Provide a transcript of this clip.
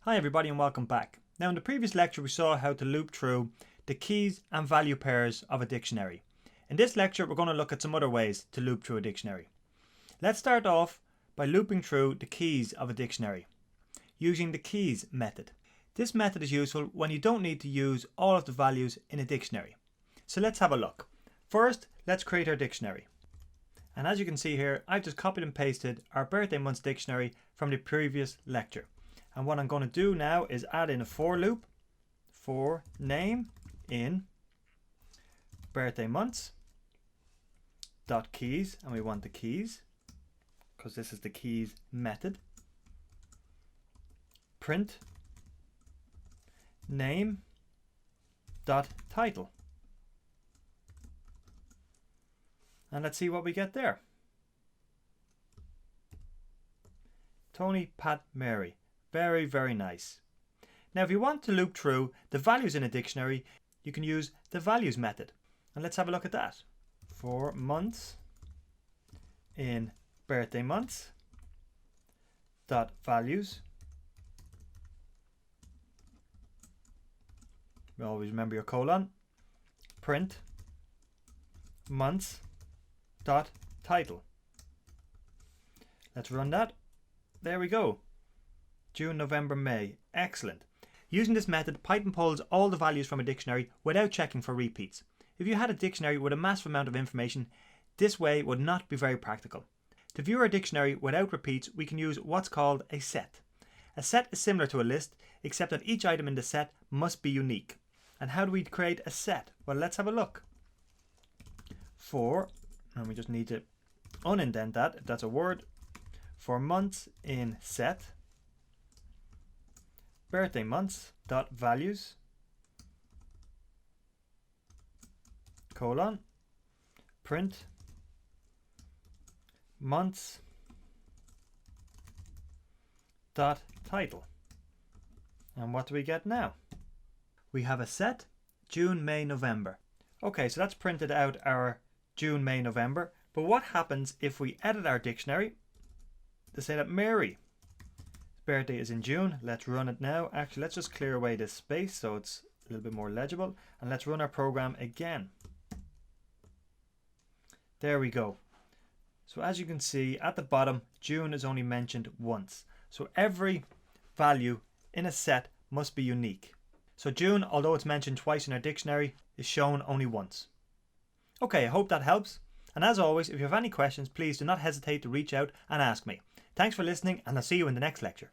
Hi everybody and welcome back. Now in the previous lecture we saw how to loop through the keys and value pairs of a dictionary. In this lecture we're going to look at some other ways to loop through a dictionary. Let's start off by looping through the keys of a dictionary using the keys method. This method is useful when you don't need to use all of the values in a dictionary. So let's have a look. First, let's create our dictionary. And as you can see here, I've just copied and pasted our birthday months dictionary from the previous lecture. And what I'm going to do now is add in a for loop for name in birthday months dot keys, and we want the keys because this is the keys method. Print name dot title, and let's see what we get there. Tony, Pat, Mary. Very, very nice. Now if you want to loop through the values in a dictionary, you can use the values method. And let's have a look at that. For months in birthday months dot values. Always remember your colon. Print months dot title. Let's run that. There we go. June, November, May. Excellent. Using this method, Python pulls all the values from a dictionary without checking for repeats. If you had a dictionary with a massive amount of information, this way would not be very practical. To view our dictionary without repeats, we can use what's called a set. A set is similar to a list, except that each item in the set must be unique. And how do we create a set? Well, let's have a look. For, and we just need to unindent that, if that's a word, for months in set birthday months dot values colon print months dot title. And what do we get now? We have a set June, May, November. Okay, so that's printed out our June, May, November. But what happens if we edit our dictionary to say that Mary birthday is in June? Let's run it now. Actually, let's just clear away this space so it's a little bit more legible, and let's run our program again. There we go. So as you can see at the bottom, June is only mentioned once. So every value in a set must be unique. So June, although it's mentioned twice in our dictionary, is shown only once. Okay, I hope that helps. And as always, if you have any questions, please do not hesitate to reach out and ask me. Thanks for listening, and I'll see you in the next lecture.